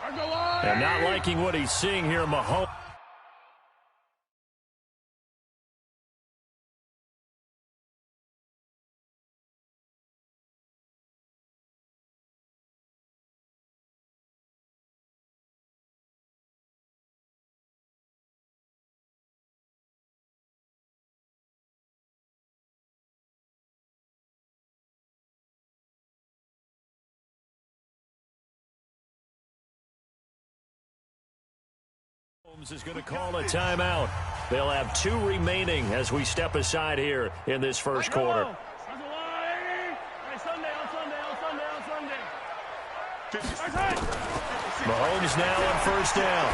And not liking what he's seeing here, Mahomes. Is going to call a timeout. They'll have 2 remaining as we step aside here in this first quarter. Mahomes now on first down.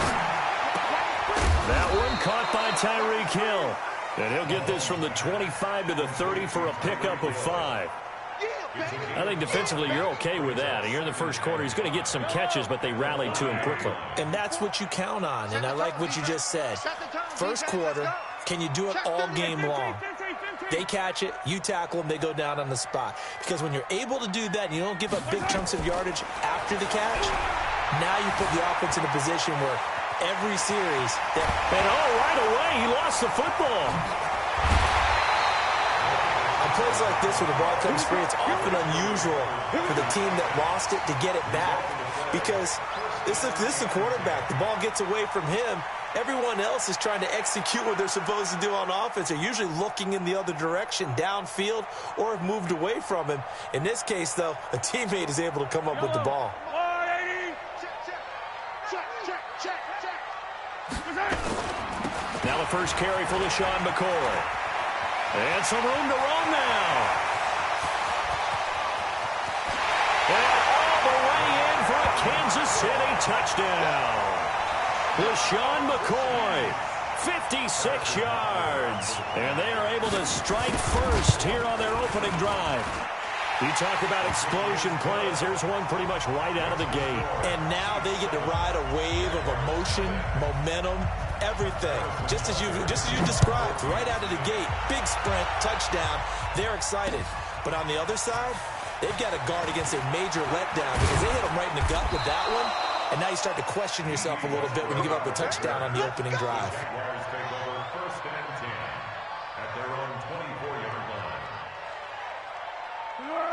That one caught by Tyreek Hill. And he'll get this from the 25 to the 30 for a pickup of 5. I think defensively you're okay with that. You're in the first quarter. He's going to get some catches, but they rallied to him quickly. And that's what you count on, and I like what you just said. First quarter, can you do it all game long? They catch it, you tackle them, they go down on the spot. Because when you're able to do that and you don't give up big chunks of yardage after the catch, now you put the offense in a position where every series... right away, he lost the football. Plays like this with the ball comes free, it's often unusual for the team that lost it to get it back because this is the quarterback. The ball gets away from him. Everyone else is trying to execute what they're supposed to do on offense. They're usually looking in the other direction, downfield, or have moved away from him. In this case, though, a teammate is able to come up with the ball. Now the first carry for LaShawn McCoy. And some room to roam now. And all the way in for a Kansas City touchdown. LaShawn McCoy, 56 yards. And they are able to strike first here on their opening drive. You talk about explosion plays. Here's one pretty much right out of the gate. And now they get to ride a wave of emotion, momentum, everything. Just as you described, right out of the gate. Big sprint, touchdown. They're excited. But on the other side, they've got to guard against a major letdown because they hit them right in the gut with that one. And now you start to question yourself a little bit when you give up a touchdown on the opening drive.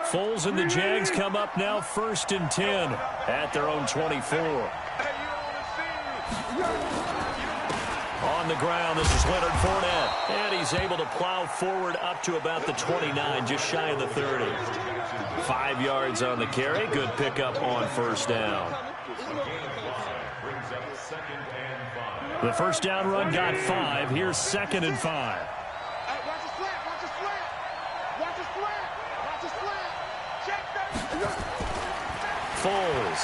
Foles and the Jags come up now 1st and 10 at their own 24. On the ground, this is Leonard Fournette. And he's able to plow forward up to about the 29, just shy of the 30. 5 yards on the carry. Good pickup on first down. The first down run got 5. Here's 2nd and 5. Foles.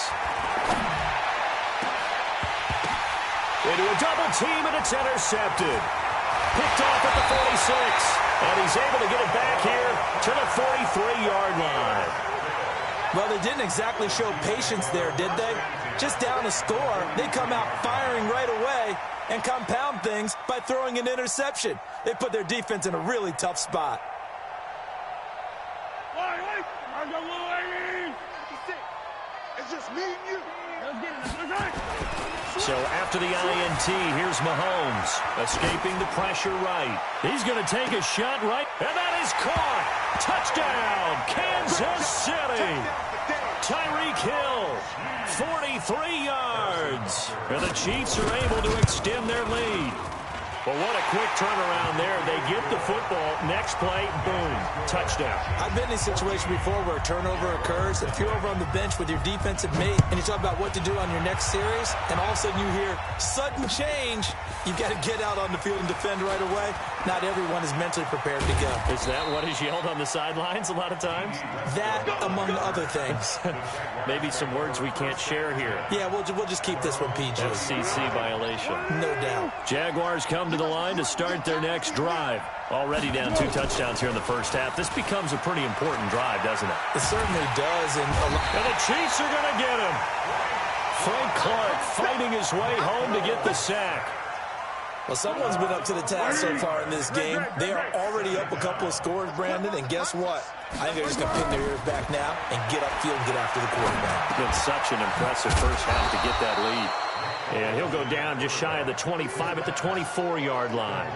Into a double team, and it's intercepted. Picked off at the 46. And he's able to get it back here to the 43-yard line. Well, they didn't exactly show patience there, did they? Just down a score, they come out firing right away and compound things by throwing an interception. They put their defense in a really tough spot. So after the INT, here's Mahomes escaping the pressure right. He's going to take a shot right, and that is caught. Touchdown, Kansas City. Tyreek Hill, 43 yards. And the Chiefs are able to extend their lead. Well, what a quick turnaround there. They get the football. Next play, boom, touchdown. I've been in a situation before where a turnover occurs. If you're over on the bench with your defensive mate and you talk about what to do on your next series, and all of a sudden you hear sudden change, you've got to get out on the field and defend right away. Not everyone is mentally prepared to go. Is that what is yelled on the sidelines a lot of times? That, among other things. Maybe some words we can't share here. Yeah, we'll just keep this one PG. FCC violation. No doubt. Jaguars come to the line to start their next drive. Already down 2 touchdowns here in the first half. This becomes a pretty important drive, doesn't it? It certainly does. And the Chiefs are going to get him. Frank Clark fighting his way home to get the sack. Well, someone's been up to the task so far in this game. They are already up a couple of scores, Brandon, and guess what? I think they're just going to pin their ears back now and get upfield and get after the quarterback. It's been such an impressive first half to get that lead. And he'll go down just shy of the 25 at the 24-yard line.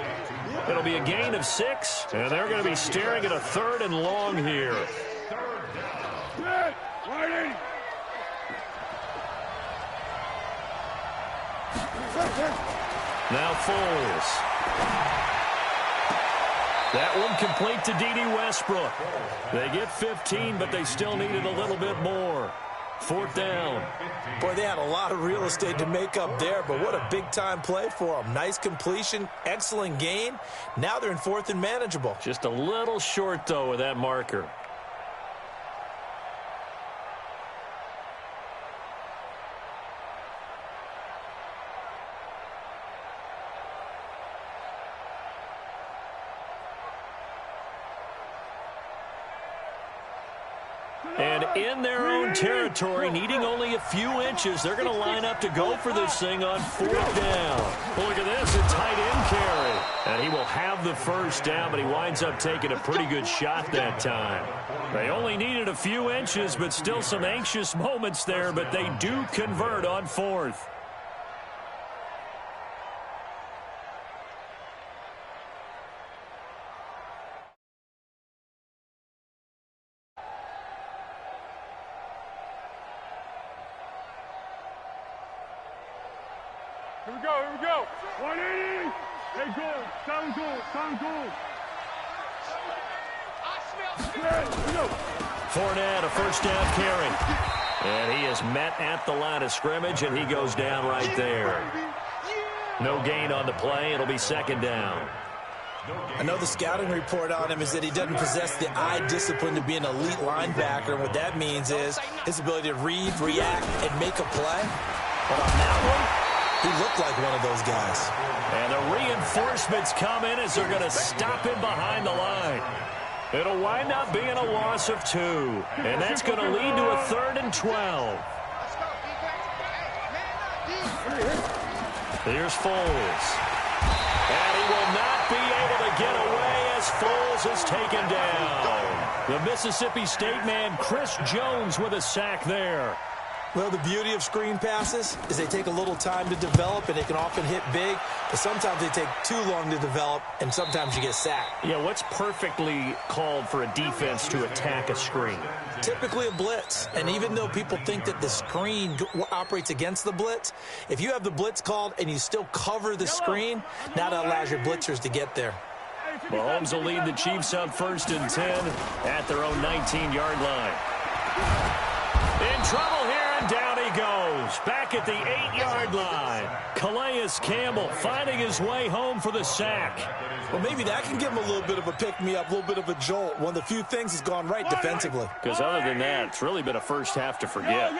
It'll be a gain of 6, and they're going to be staring at a 3rd and long here. Now Foles. That one complete to D.D. Westbrook. They get 15, but they still needed a little bit more. 4th down. Boy, they had a lot of real estate to make up there, but what a big-time play for them. Nice completion, excellent gain. Now they're in 4th and manageable. Just a little short, though, with that marker. And in their own territory, needing only a few inches, they're going to line up to go for this thing on 4th down. Well, look at this, a tight end carry. And he will have the 1st down, but he winds up taking a pretty good shot that time. They only needed a few inches, but still some anxious moments there, but they do convert on 4th. Here we go. 180. Hey, goal. Sound goal. Fournette, a 1st down carry. And he is met at the line of scrimmage, and he goes down right there. No gain on the play. It'll be 2nd down. I know the scouting report on him is that he doesn't possess the eye discipline to be an elite linebacker. And what that means is his ability to read, react, and make a play. But on that one, he looked like one of those guys. And the reinforcements come in as they're going to stop him behind the line. It'll wind up being a loss of 2. And that's going to lead to a 3rd and 12. Here's Foles. And he will not be able to get away as Foles is taken down. The Mississippi State man, Chris Jones, with a sack there. Well, the beauty of screen passes is they take a little time to develop, and they can often hit big, but sometimes they take too long to develop, and sometimes you get sacked. Yeah, what's perfectly called for a defense to attack a screen? Typically a blitz, and even though people think that the screen operates against the blitz, if you have the blitz called and you still cover the screen, now that allows your blitzers to get there. Mahomes will lead the Chiefs on 1st and 10 at their own 19-yard line. In trouble here, and down he goes. Back at the 8-yard line. Calais Campbell finding his way home for the sack. Well, maybe that can give him a little bit of a pick-me-up, a little bit of a jolt. One of the few things that's gone right defensively. Because other than that, it's really been a first half to forget.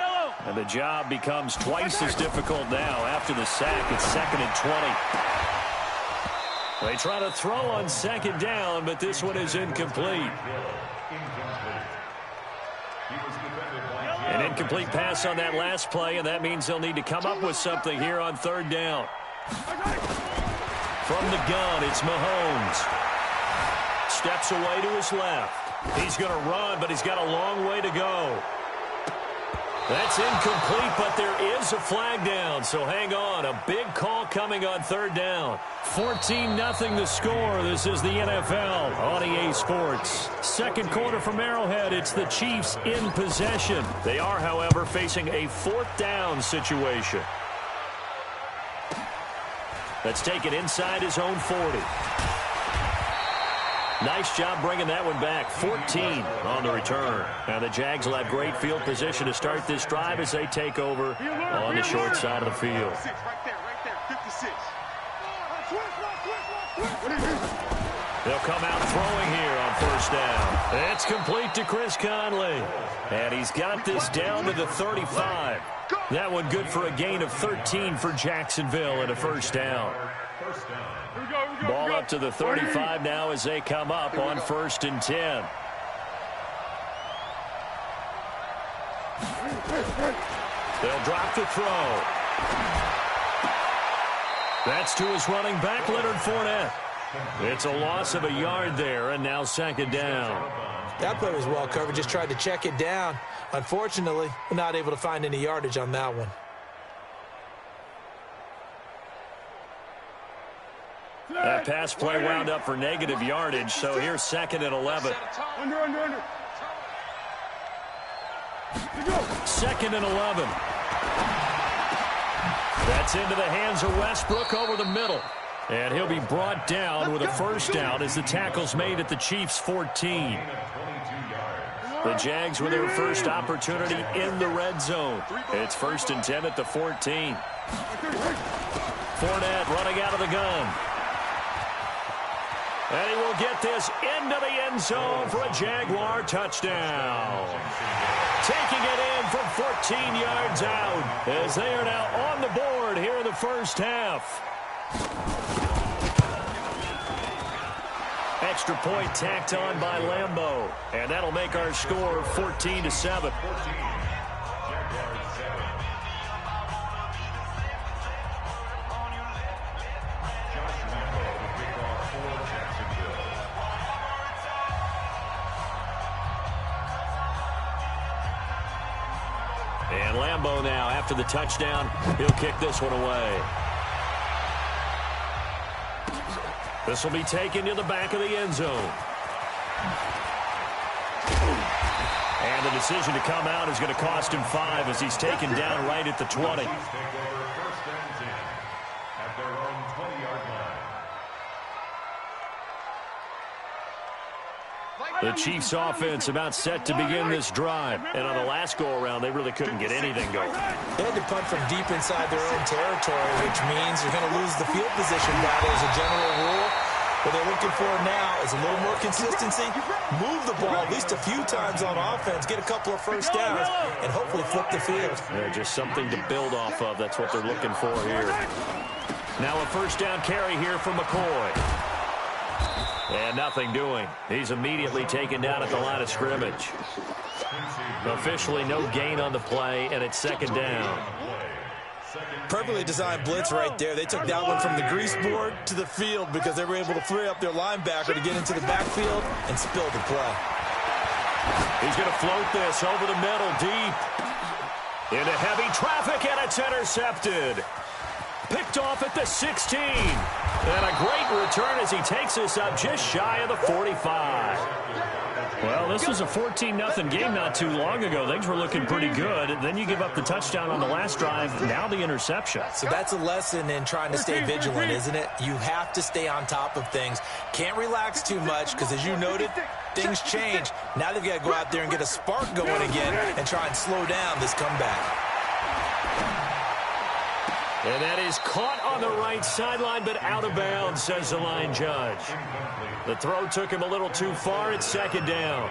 And the job becomes twice as difficult now after the sack. It's 2nd and 20. They try to throw on 2nd down, but this one is incomplete. An incomplete pass on that last play, and that means they'll need to come up with something here on 3rd down. From the gun, it's Mahomes. Steps away to his left. He's going to run, but he's got a long way to go. That's incomplete, but there is a flag down, so hang on. A big call coming on 3rd down. 14-0 the score. This is the NFL on EA Sports. 2nd quarter from Arrowhead. It's the Chiefs in possession. They are, however, facing a 4th down situation. Let's take it inside his own 40. Nice job bringing that one back. 14 on the return. Now the Jags will have great field position to start this drive as they take over on the short side of the field. They'll come out throwing here on 1st down. It's complete to Chris Conley. And he's got this down to the 35. That one good for a gain of 13 for Jacksonville and a 1st down. Ball up to the 35 now as they come up on 1st and 10. They'll drop the throw. That's to his running back, Leonard Fournette. It's a loss of a yard there, and now second down. That play was well covered. Just tried to check it down. Unfortunately, we're not able to find any yardage on that one. That pass play wound up for negative yardage, so here's second and 11. Under. Second and 11. That's into the hands of Westbrook over the middle. And he'll be brought down with a first down as the tackle's made at the Chiefs' 14. The Jags with their first opportunity in the red zone. It's first and 10 at the 14. Fournette running out of the gun. And he will get this into the end zone for a Jaguar touchdown. Taking it in from 14 yards out as they are now on the board here in the first half. Extra point tacked on by Lambeau. And that'll make our score 14-7. And Lambeau now, after the touchdown, he'll kick this one away. This will be taken to the back of the end zone. And the decision to come out is going to cost him 5 as he's taken down right at the 20. The Chiefs offense about set to begin this drive. And on the last go-around, they really couldn't get anything going. They had to punt from deep inside their own territory, which means you're going to lose the field position battle as a general rule. What they're looking for now is a little more consistency, move the ball at least a few times on offense, get a couple of first downs, and hopefully flip the field. Yeah, just something to build off of. That's what they're looking for here. Now a first down carry here from McCoy. And nothing doing. He's immediately taken down at the line of scrimmage. Officially no gain on the play, and it's second down. Perfectly designed blitz right there. They took that one from the grease board to the field because they were able to free up their linebacker to get into the backfield and spill the play. He's going to float this over the middle deep. Into heavy traffic, and it's intercepted. Picked off at the 16. And a great return as he takes us up just shy of the 45. Well, this was a 14-0 game not too long ago. Things were looking pretty good. Then you give up the touchdown on the last drive. Now the interception. So that's a lesson in trying to stay vigilant, isn't it? You have to stay on top of things. Can't relax too much because, as you noted, things change. Now they've got to go out there and get a spark going again and try and slow down this comeback. And that is caught on the right sideline, but out of bounds, says the line judge. The throw took him a little too far. It's second down.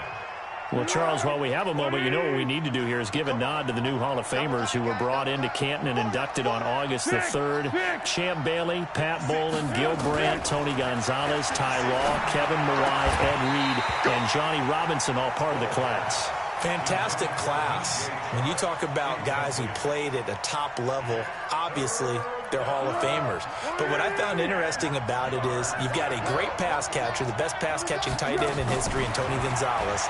Well, Charles, while we have a moment, you know what we need to do here is give a nod to the new Hall of Famers who were brought into Canton and inducted on August the 3rd. Champ Bailey, Pat Bolin, Gil Brandt, Tony Gonzalez, Ty Law, Kevin Mawai, Ed Reed, and Johnny Robinson, all part of the class. Fantastic class. When you talk about guys who played at a top level, obviously they're Hall of Famers. But what I found interesting about it is you've got a great pass catcher, the best pass-catching tight end in history, in Tony Gonzalez.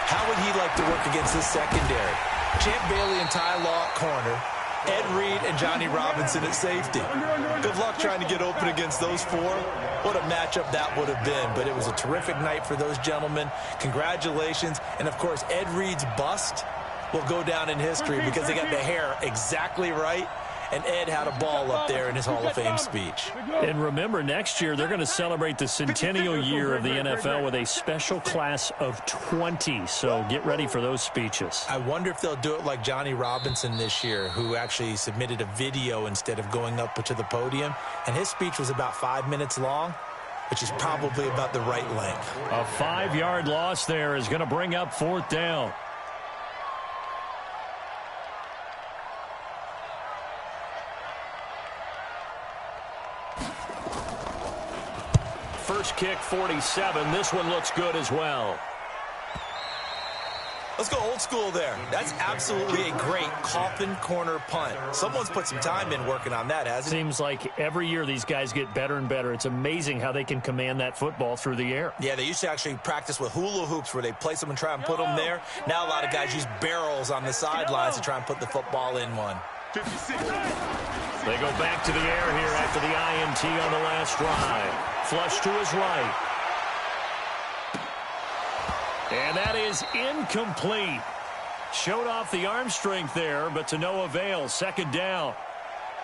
How would he like to work against this secondary? Champ Bailey and Ty Law at corner, Ed Reed and Johnny Robinson at safety. Good luck trying to get open against those four. What a matchup that would have been. But it was a terrific night for those gentlemen. Congratulations. And, of course, Ed Reed's bust will go down in history because they got the hair exactly right. And Ed had a ball up there in his Hall of Fame speech. And remember, next year they're going to celebrate the centennial year of the NFL with a special class of 20. So get ready for those speeches. I wonder if they'll do it like Johnny Robinson this year, who actually submitted a video instead of going up to the podium. And his speech was about 5 minutes long, which is probably about the right length. A 5-yard loss there is going to bring up fourth down. First kick, 47. This one looks good as well. Let's go old school there. That's absolutely a great coffin corner punt. Someone's put some time in working on that, hasn't he? Seems like every year these guys get better and better. It's amazing how they can command that football through the air. Yeah, they used to actually practice with hula hoops where they place them and try and put them there. Now a lot of guys use barrels on the sidelines to try and put the football in one. 56. They go back to the air here after the INT on the last drive. Flush to his right. And that is incomplete. Showed off the arm strength there, but to no avail. Second down.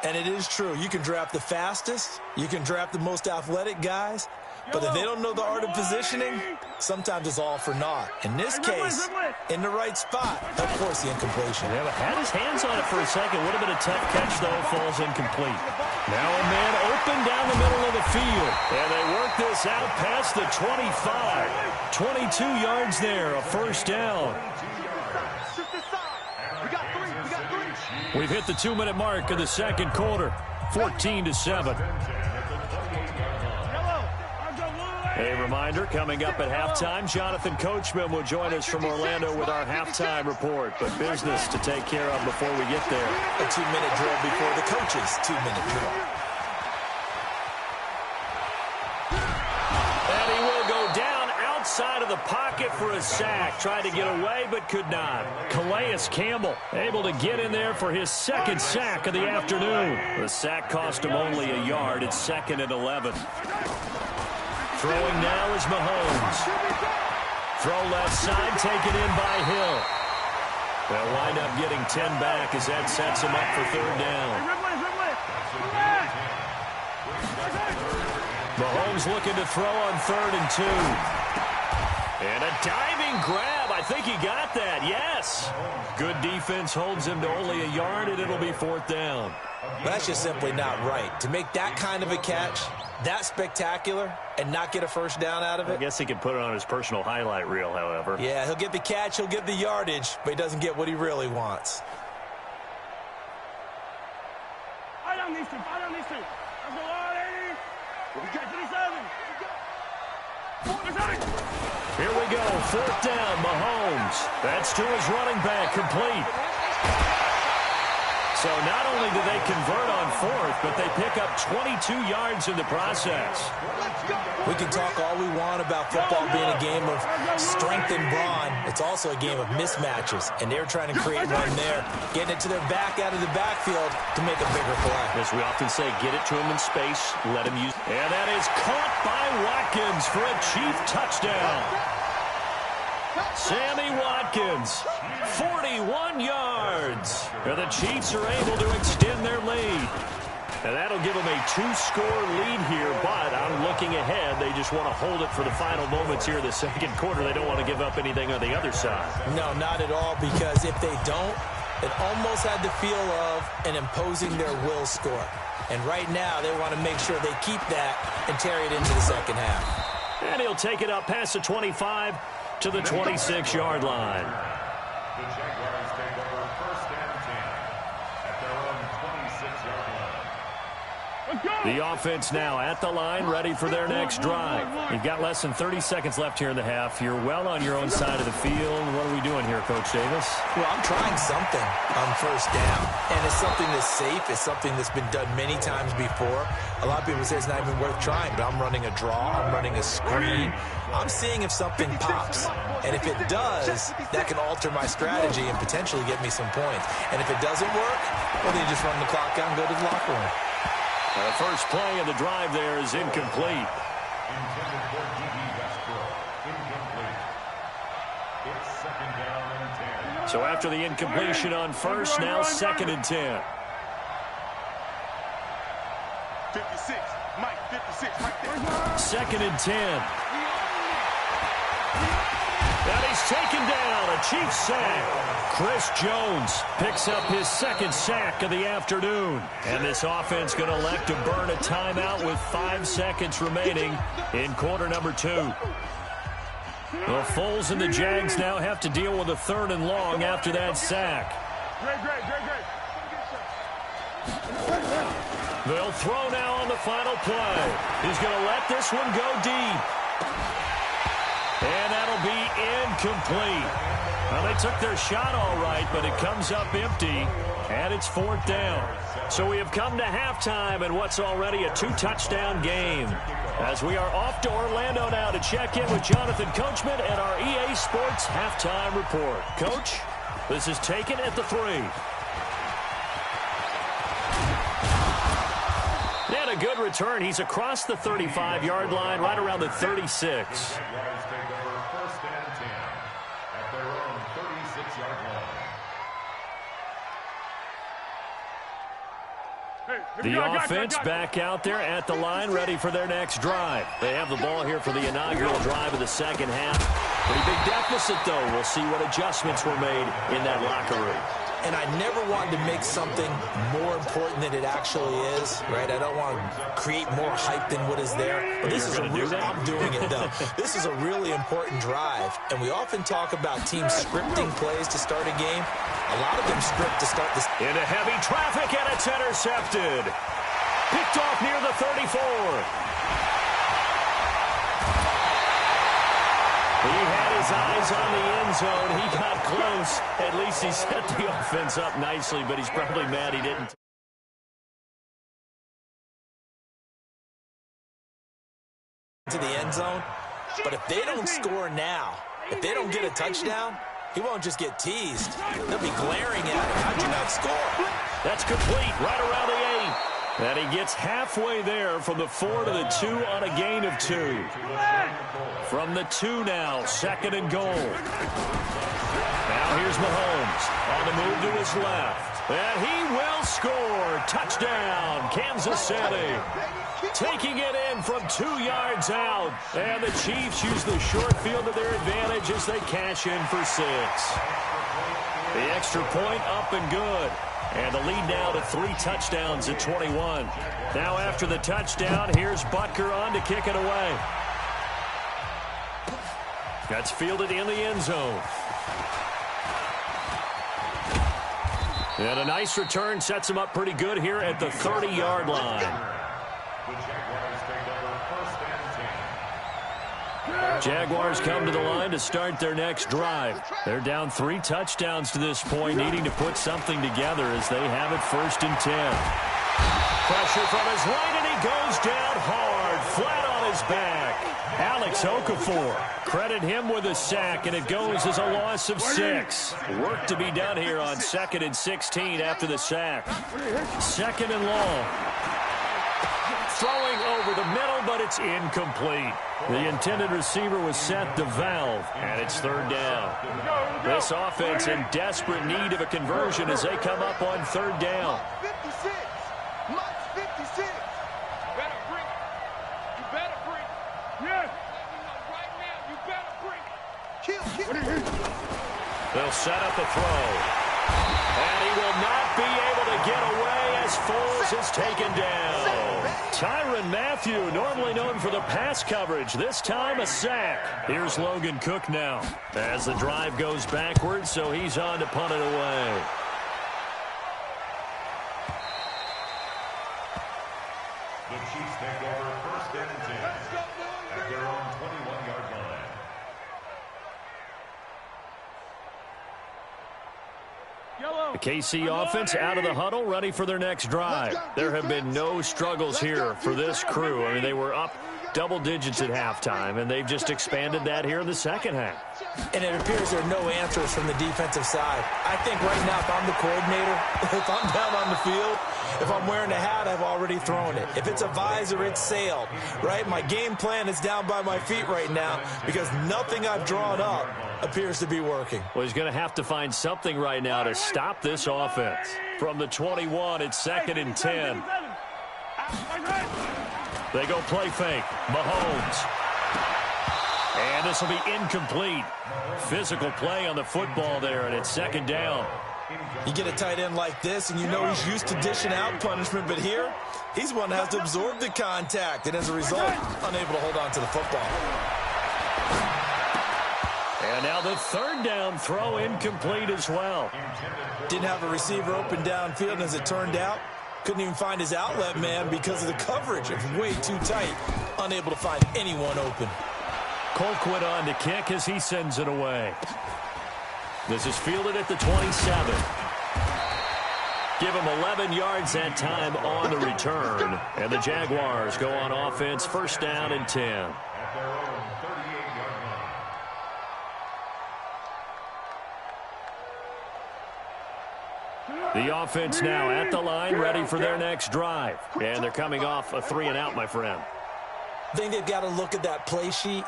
And it is true. You can draft the fastest. You can draft the most athletic guys. But if they don't know the art of positioning, sometimes it's all for naught. In this case, in the right spot, of course the incompletion. Yeah, but had his hands on it for a second. Would have been a tough catch, though. Falls incomplete. Now a man open down the middle of the field. And they work this out past the 25. 22 yards there, a first down. We've hit the 2-minute mark of the second quarter. 14-7. A reminder, coming up at halftime, Jonathan Coachman will join us from Orlando with our halftime report. But business to take care of before we get there. A 2-minute drill before the coach's 2-minute drill. And he will go down outside of the pocket for a sack. Tried to get away, but could not. Calais Campbell able to get in there for his second sack of the afternoon. The sack cost him only a yard. It's 2nd and 11. Throwing now is Mahomes. Throw left side, taken in by Hill. They'll wind up getting 10 back as that sets him up for third down. Mahomes looking to throw on 3rd and 2. And a diving grab. I think he got that. Yes. Good defense holds him to only a yard, and it'll be 4th down. That's just simply not right. To make that kind of a catch, that spectacular, and not get a first down out of it. I guess he could put it on his personal highlight reel, however. Yeah, he'll get the catch, he'll get the yardage, but he doesn't get what he really wants. I don't need to. Let's go, lady. We got 37. Here we go, 4th down, Mahomes. That's to his running back, complete. So not only do they convert on 4th, but they pick up 22 yards in the process. We can talk all we want about football being a game of strength and brawn. It's also a game of mismatches, and they're trying to create one there, getting it to their back out of the backfield to make a bigger play. As we often say, get it to him in space, let him use. And that is caught by Watkins for a Chief touchdown. Sammy Watkins, 41 yards. And the Chiefs are able to extend their lead. And that'll give them a 2-score lead here, but I'm looking ahead. They just want to hold it for the final moments here in the second quarter. They don't want to give up anything on the other side. No, not at all, because if they don't, it almost had the feel of an imposing their will score. And right now, they want to make sure they keep that and carry it into the second half. And he'll take it up past the 25 to the 26-yard line. The Jaguars take over 1st and 10 at their own 26-yard line. The offense now at the line, ready for their next drive. You've got less than 30 seconds left here in the half. You're well on your own side of the field. What are we doing here, Coach Davis? Well, I'm trying something on 1st down, and it's something that's safe. It's something that's been done many times before. A lot of people say it's not even worth trying, but I'm running a draw. I'm running a screen. I'm seeing if something pops, and if it does, that can alter my strategy and potentially get me some points. And if it doesn't work, well, then you just run the clock out and go to the locker room. The first play of the drive there is incomplete. Intended for D.B. Westbrook. Incomplete. It's 2nd down and 10. So after the incompletion on 1st, now 2nd and 10. 56. Mike, 56. Right there. 2nd and 10. And he's taken down, a Chiefs sack. Chris Jones picks up his 2nd sack of the afternoon. And this offense going to elect to burn a timeout with 5 seconds remaining in quarter number 2. The Foles and the Jags now have to deal with a 3rd and long after that sack. Great. They'll throw now on the final play. He's going to let this one go deep. And that'll be incomplete. Well, they took their shot all right, but it comes up empty, and it's 4th down. So we have come to halftime in what's already a 2-touchdown game. As we are off to Orlando now to check in with Jonathan Coachman and our EA Sports halftime report. Coach, this is taken at the 3. And a good return. He's across the 35-yard line, right around the 36. The offense back out there at the line, ready for their next drive. They have the ball here for the inaugural drive of the second half. Pretty big deficit, though. We'll see what adjustments were made in that locker room. And I never wanted to make something more important than it actually is, right? I don't want to create more hype than what is there. But this is I'm doing it, though. This is a really important drive. And we often talk about teams scripting plays to start a game. A lot of them script to start this. Into heavy traffic, and it's intercepted. Picked off near the 34. He had his eyes on the end zone. He got close. At least he set the offense up nicely, but he's probably mad he didn't. To the end zone. But if they don't score now, if they don't get a touchdown, he won't just get teased. They'll be glaring at him. How'd you not score? That's complete, right around the 8. And he gets halfway there from the 4 to the 2 on a gain of 2. From the 2 now, 2nd and goal. Now here's Mahomes on the move to his left. And he will score. Touchdown, Kansas City. Taking it in from 2 yards out. And the Chiefs use the short field to their advantage as they cash in for 6. The extra point up and good. And the lead now to 3 touchdowns at 21. Now after the touchdown, here's Butker on to kick it away. That's fielded in the end zone. And a nice return sets him up pretty good here at the 30-yard line. Jaguars come to the line to start their next drive. They're down 3 touchdowns to this point, needing to put something together as they have it 1st and 10. Pressure from his right, and he goes down hard, flat on his back. Alex Okafor, credit him with a sack, and it goes as a loss of 6. Work to be done here on 2nd and 16 after the sack. 2nd and long. Throwing over the middle, but it's incomplete. The intended receiver was set to Valve, and it's 3rd down. This offense in desperate need of a conversion as they come up on 3rd down. 56. Mike's 56. You better bring it. You better bring it. Yes. Right now, you better bring it. Kill. They'll set up the throw. And he will not be able to get away as Foles is taken down. Tyrann Mathieu, normally known for the pass coverage, this time a sack. Here's Logan Cook now as the drive goes backwards, so he's on to punt it away. The Chiefs take over 1st and 10 at their own 21-yard line. The KC offense out of the huddle, ready for their next drive. There have been no struggles here for this crew. I mean, they were up double digits at halftime, and they've just expanded that here in the second half. And it appears there are no answers from the defensive side. I think right now, if I'm the coordinator, if I'm down on the field, if I'm wearing a hat, I've already thrown it. If it's a visor, it's sailed, right? My game plan is down by my feet right now because nothing I've drawn up appears to be working. Well, he's going to have to find something right now to stop this offense. From the 21, it's 2nd and 10. They go play fake. Mahomes. And this will be incomplete. Physical play on the football there, and it's 2nd down. You get a tight end like this, and you know he's used to dishing out punishment, but here, he's one that has to absorb the contact, and as a result, unable to hold on to the football. And now the 3rd down throw incomplete as well. Didn't have a receiver open downfield, and as it turned out, couldn't even find his outlet man because of the coverage. It was way too tight, unable to find anyone open. Colquitt on to kick as he sends it away. This is fielded at the 27. Give him 11 yards that time on the return. And the Jaguars go on offense, first down and 10. At their own 38-yard line. The offense now at the line, ready for their next drive. And they're coming off a 3-and-out, my friend. I think they've got to look at that play sheet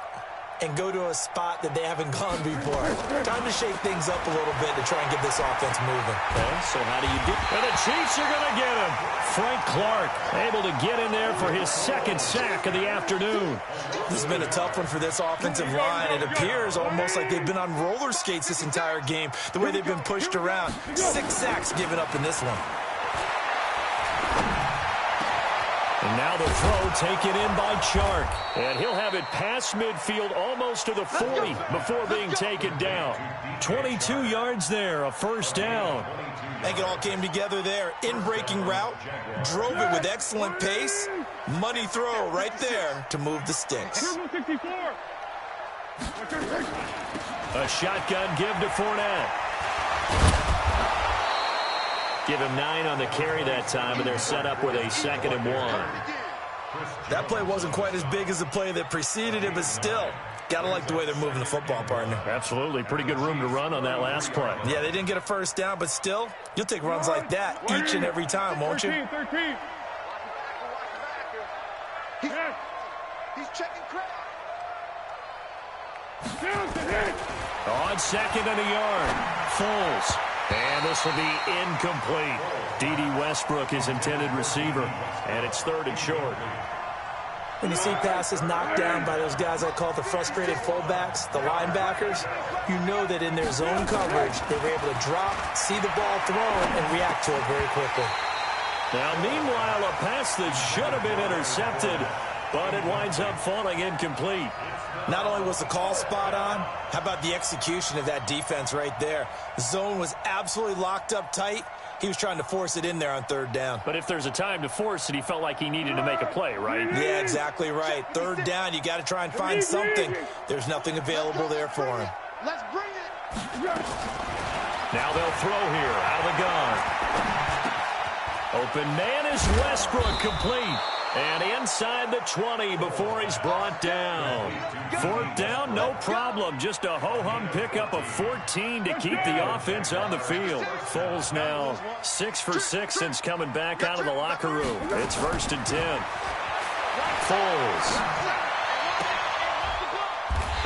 and go to a spot that they haven't gone before. Time to shake things up a little bit to try and get this offense moving. Okay, so how do you do? And the Chiefs are going to get him. Frank Clark able to get in there for his second sack of the afternoon. This has been a tough one for this offensive line. It appears almost like they've been on roller skates this entire game, the way they've been pushed around. 6 sacks given up in this one. And now the throw taken in by Chark. And he'll have it past midfield almost to the 40 before being taken down. 22 yards there, a first down. I think it all came together there. In-breaking route, drove it with excellent pace. Money throw right there to move the sticks. A shotgun give to Fournette. Give him 9 on the carry that time, and they're set up with a 2nd and 1. That play wasn't quite as big as the play that preceded it, but still, gotta like the way they're moving the football, partner. Absolutely. Pretty good room to run on that last play. Yeah, they didn't get a first down, but still, you'll take runs like that each and every time, won't you? 13. He's checking crowd. On 2nd and a yard. Foles. And this will be incomplete. D.D. Westbrook is intended receiver. And it's 3rd and short. When you see passes knocked down by those guys I call the frustrated fullbacks, the linebackers, you know that in their zone coverage, they were able to drop, see the ball thrown, and react to it very quickly. Now, meanwhile, a pass that should have been intercepted, but it winds up falling incomplete. Not only was the call spot on, how about the execution of that defense right there? The zone was absolutely locked up tight. He was trying to force it in there on 3rd down. But if there's a time to force it, he felt like he needed to make a play, right? Yeah, exactly right. 3rd down, you got to try and find something. There's nothing available there for him. Let's bring it. Now they'll throw here out of the gun. Open man is Westbrook, complete. And inside the 20 before he's brought down. 4th down, no problem. Just a ho-hum pickup of 14 to keep the offense on the field. Foles now 6 for 6 since coming back out of the locker room. It's 1st and 10. Foles.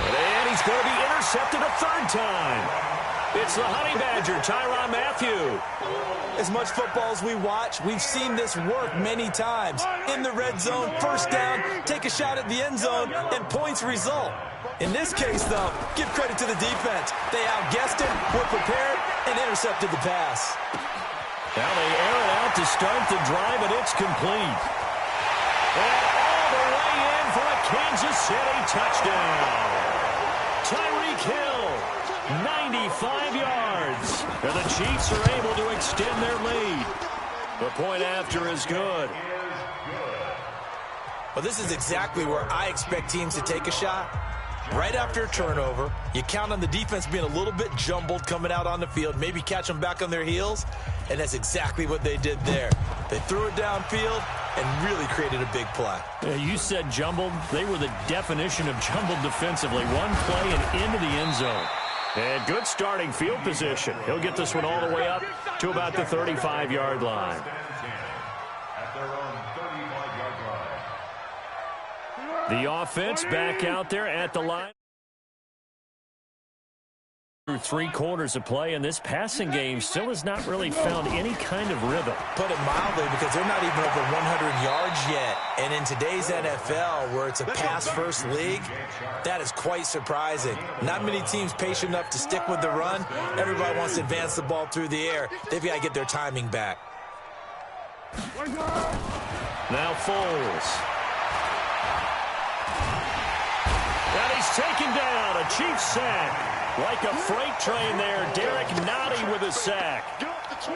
And he's going to be intercepted a 3rd time. It's the Honey Badger, Tyrann Mathieu. As much football as we watch, we've seen this work many times. In the red zone, first down, take a shot at the end zone, and points result. In this case, though, give credit to the defense. They outguessed him, were prepared, and intercepted the pass. Now they air it out to start the drive, and it's complete. And all the way in for a Kansas City touchdown. Tyreek Hill, 95 yards. And the Chiefs are able to extend their lead. The point after is good. Well, this is exactly where I expect teams to take a shot. Right after a turnover, you count on the defense being a little bit jumbled coming out on the field, maybe catch them back on their heels, and that's exactly what they did there. They threw it downfield and really created a big play. Yeah, you said jumbled. They were the definition of jumbled defensively. One play and into the end zone. And good starting field position. He'll get this one all the way up to about the 35-yard line. At their own 35-yard line. The offense back out there at the line. Through 3 quarters of play, and this passing game still has not really found any kind of rhythm. Put it mildly, because they're not even over 100 yards yet. And in today's NFL, where it's a pass-first league, that is quite surprising. Not many teams patient enough to stick with the run. Everybody wants to advance the ball through the air. They've got to get their timing back. Now Foles. And he's taken down. A Chiefs sack. Like a freight train there, Derek Nottie with a sack.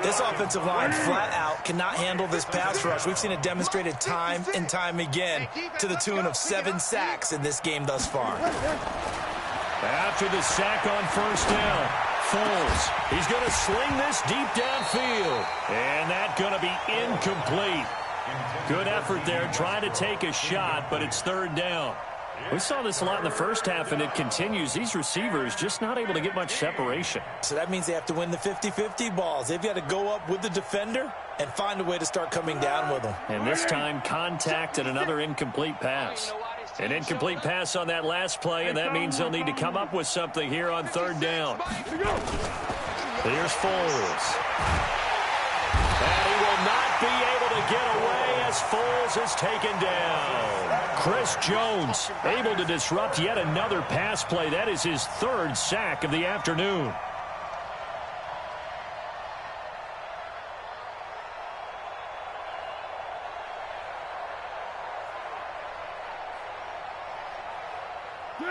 This offensive line flat out cannot handle this pass rush. We've seen it demonstrated time and time again to the tune of 7 sacks in this game thus far. After the sack on first down, Foles, he's going to sling this deep downfield. And that's going to be incomplete. Good effort there, trying to take a shot, but it's third down. We saw this a lot in the first half, and it continues. These receivers just not able to get much separation. So that means they have to win the 50-50 balls. They've got to go up with the defender and find a way to start coming down with them. And this time, contact and another incomplete pass. An incomplete pass on that last play, and that means they'll need to come up with something here on third down. Here's Foles. And he will not be able to get away as Foles is taken down. Chris Jones able to disrupt yet another pass play. That is his third sack of the afternoon.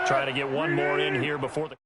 Try to get one more in here before the...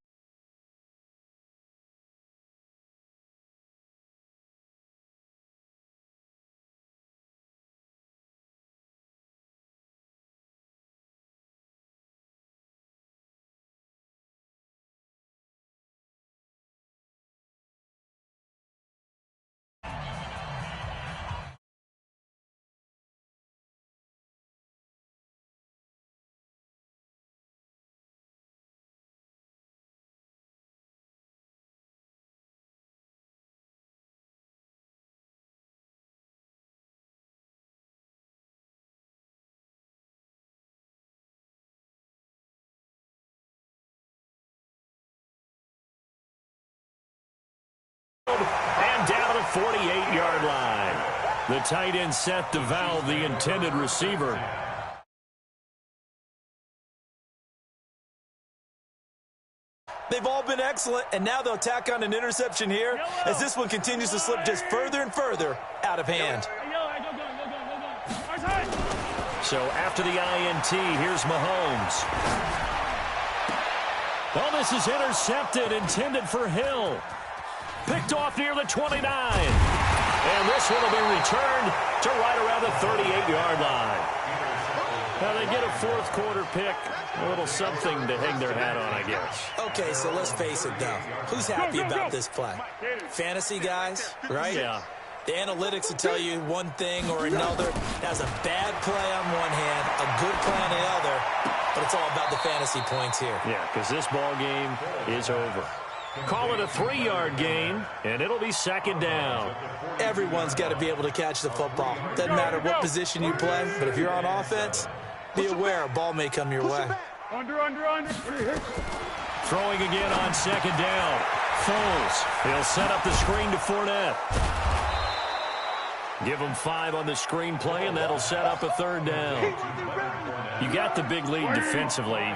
And down to the 48-yard line. The tight end set to valve the intended receiver. They've all been excellent, and now they'll tack on an interception here as this one continues to slip just further and further out of hand. So after the INT, here's Mahomes. Well, this is intercepted, intended for Hill. Picked off near the 29. And this one will be returned to right around the 38-yard line. Now they get a fourth quarter pick. A little something to hang their hat on, I guess. Okay, so let's face it, though. Who's happy about this play? Fantasy guys, right? Yeah. The analytics will tell you one thing or another. That's a bad play on one hand, a good play on the other, but it's all about the fantasy points here. Yeah, because this ball game is over. Call it a 3-yard gain, and it'll be second down. Everyone's got to be able to catch the football. Doesn't matter what position you play, but if you're on offense, be aware a ball may come your way. Under. Throwing again on second down. Foles. He'll set up the screen to Fournette. Give him 5 on the screen play, and that'll set up a third down. You got the big lead defensively.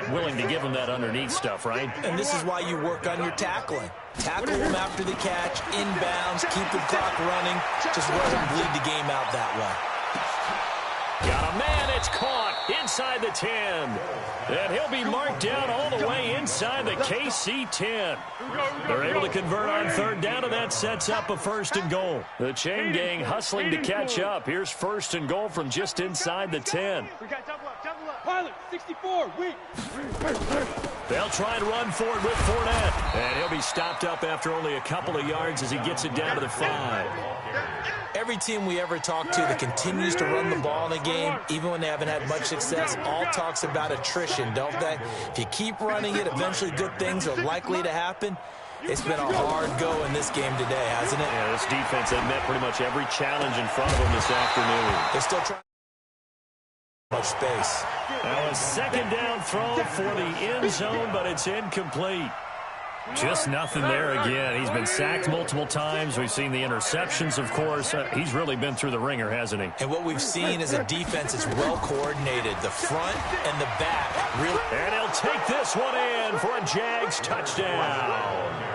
Willing to give him that underneath stuff, right? And this is why you work on your tackling. Tackle them after the catch, inbounds, keep the clock running. Just let them bleed the game out that way. Got a man, it's caught inside the 10. And he'll be marked down all the way inside the KC 10. They're able to convert on third down, and that sets up a first and goal. The chain gang hustling to catch up. Here's first and goal from just inside the 10. Pilot, 64, weak. They'll try and run forward with Fournette. And he'll be stopped up after only a couple of yards as he gets it down to the 5. Every team we ever talk to that continues to run the ball in a game, even when they haven't had much success, all talks about attrition, don't they? If you keep running it, eventually good things are likely to happen. It's been a hard go in this game today, hasn't it? Yeah, this defense, they've met pretty much every challenge in front of them this afternoon. They're still trying much space. Now a second down throw for the end zone, but it's incomplete. Just nothing there again. He's been sacked multiple times. We've seen the interceptions, of course. He's really been through the ringer, hasn't he? And what we've seen is a defense that's well coordinated. The front and the back. And he'll take this one in for a Jags touchdown.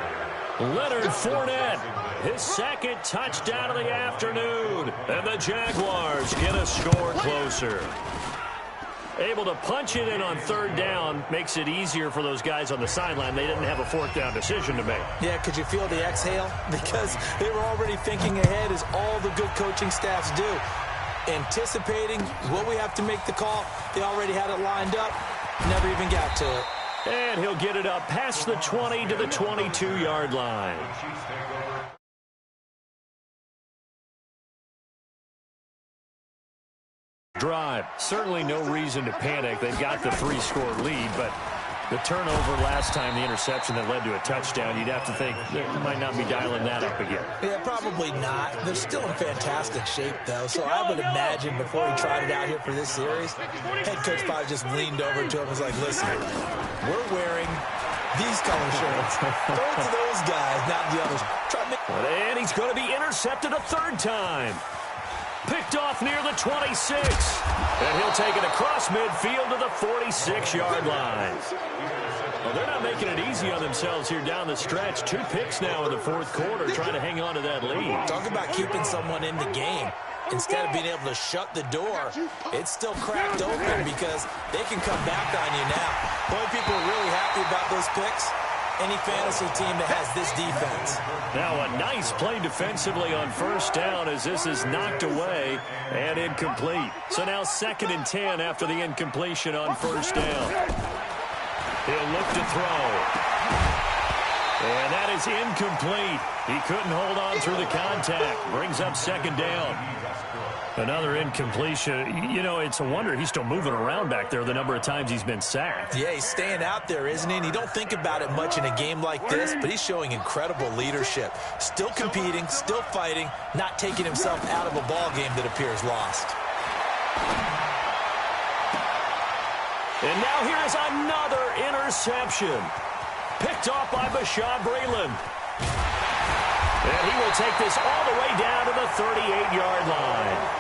Leonard Fournette, his second touchdown of the afternoon. And the Jaguars get a score closer. Able to punch it in on third down makes it easier for those guys on the sideline. They didn't have a fourth down decision to make. Yeah, could you feel the exhale? Because they were already thinking ahead, as all the good coaching staffs do. Anticipating what we have to make the call. They already had it lined up. Never even got to it. And he'll get it up past the 20 to the 22-yard line. Drive. Certainly no reason to panic. They've got the 3-score lead, but the turnover last time, the interception that led to a touchdown, you'd have to think they might not be dialing that up again. Yeah, probably not. They're still in fantastic shape, though, so I would imagine before he tried it out here for this series, head coach probably just leaned over to him and was like, listen, we're wearing these color shirts. Throw it to those guys, not the others. And he's going to be intercepted a third time. Picked off near the 26. And he'll take it across midfield to the 46-yard line. Well, they're not making it easy on themselves here down the stretch. 2 picks now in the fourth quarter, trying to hang on to that lead. Talk about keeping someone in the game. Instead of being able to shut the door, it's still cracked open because they can come back on you now. Boy, people are really happy about those picks. Any fantasy team that has this defense. Now a nice play defensively on first down as this is knocked away and incomplete. So now 2nd and 10 after the incompletion on first down. He'll look to throw. And that is incomplete. He couldn't hold on through the contact. Brings up 2nd down. Another incompletion. You know, it's a wonder he's still moving around back there the number of times he's been sacked. Yeah, he's staying out there, isn't he? And you don't think about it much in a game like this, but he's showing incredible leadership. Still competing, still fighting, not taking himself out of a ball game that appears lost. And now here is another interception. Picked off by Bashaud Breeland. And he will take this all the way down to the 38-yard line.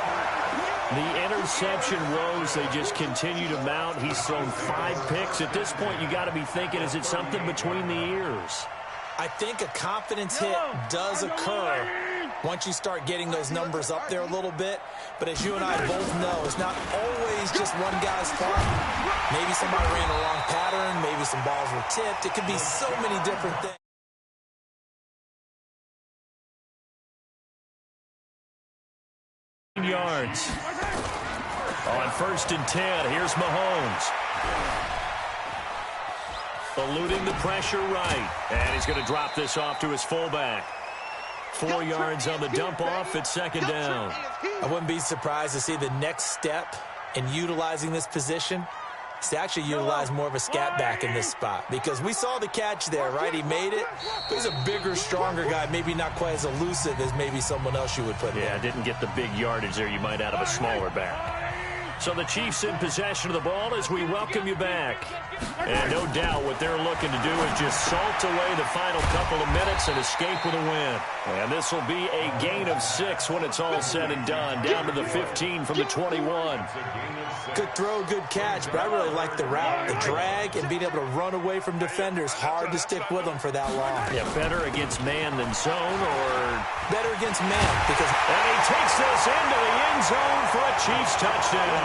The interception woes, they just continue to mount. He's thrown 5 picks. At this point, you got to be thinking, is it something between the ears? I think a confidence hit does occur once you start getting those numbers up there a little bit. But as you and I both know, it's not always just one guy's fault. Maybe somebody ran a wrong pattern. Maybe some balls were tipped. It could be so many different things. Yards. On 1st and 10, here's Mahomes. Eluding the pressure right. And he's going to drop this off to his fullback. 4 yards on the dump off at 2nd down. I wouldn't be surprised to see the next step in utilizing this position is to actually utilize more of a scat back in this spot, because we saw the catch there, right? He made it. But he's a bigger, stronger guy, maybe not quite as elusive as maybe someone else you would put in. Yeah, didn't get the big yardage there you might out of a smaller back. So the Chiefs in possession of the ball as we welcome you back. And no doubt what they're looking to do is just salt away the final couple of minutes and escape with a win. And this will be a gain of 6 when it's all said and done. Down to the 15 from the 21. Good throw, good catch, but I really like the route. The drag and being able to run away from defenders. Hard to stick with them for that long. Yeah, better against man than zone, or better against man, because... And he takes this into the end zone for a Chiefs touchdown.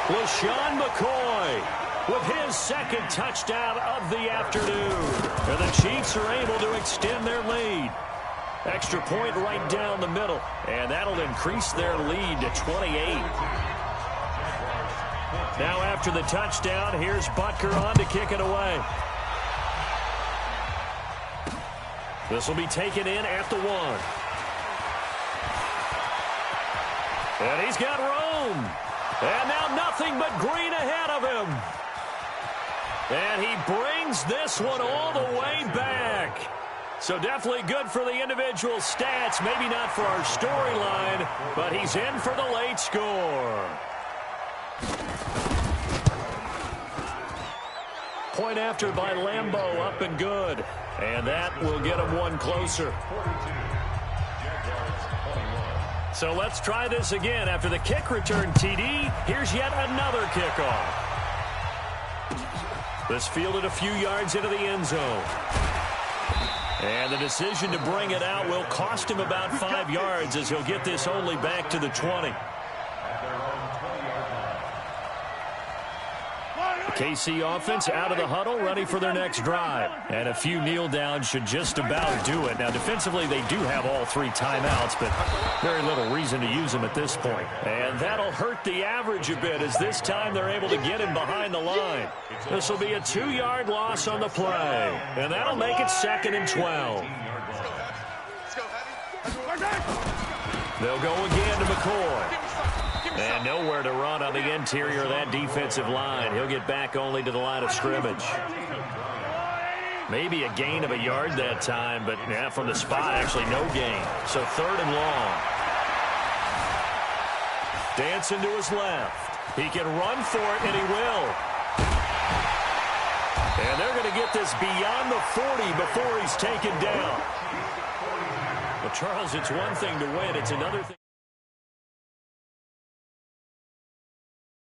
LaShawn McCoy with his 2nd touchdown of the afternoon. And the Chiefs are able to extend their lead. Extra point right down the middle, and that'll increase their lead to 28. Now after the touchdown, here's Butker on to kick it away. This will be taken in at the 1. And he's got room. And now nothing but green ahead of him. And he brings this one all the way back. So definitely good for the individual stats. Maybe not for our storyline, but he's in for the late score. Point after by Lambeau, up and good. And that will get him one closer. So let's try this again. After the kick return TD, here's yet another kickoff. This fielded a few yards into the end zone. And the decision to bring it out will cost him about 5 yards as he'll get this only back to the 20. KC offense out of the huddle, ready for their next drive. And a few kneel downs should just about do it. Now, defensively, they do have all 3 timeouts, but very little reason to use them at this point. And that'll hurt the average a bit, as this time they're able to get him behind the line. This will be a 2-yard loss on the play, and that'll make it 2nd and 12. They'll go again to McCoy. And nowhere to run on the interior of that defensive line. He'll get back only to the line of scrimmage. Maybe a gain of a yard that time, but yeah, from the spot, actually no gain. So 3rd and long. Dancing to his left. He can run for it, and he will. And they're going to get this beyond the 40 before he's taken down. Well, Charles, it's one thing to win. It's another thing.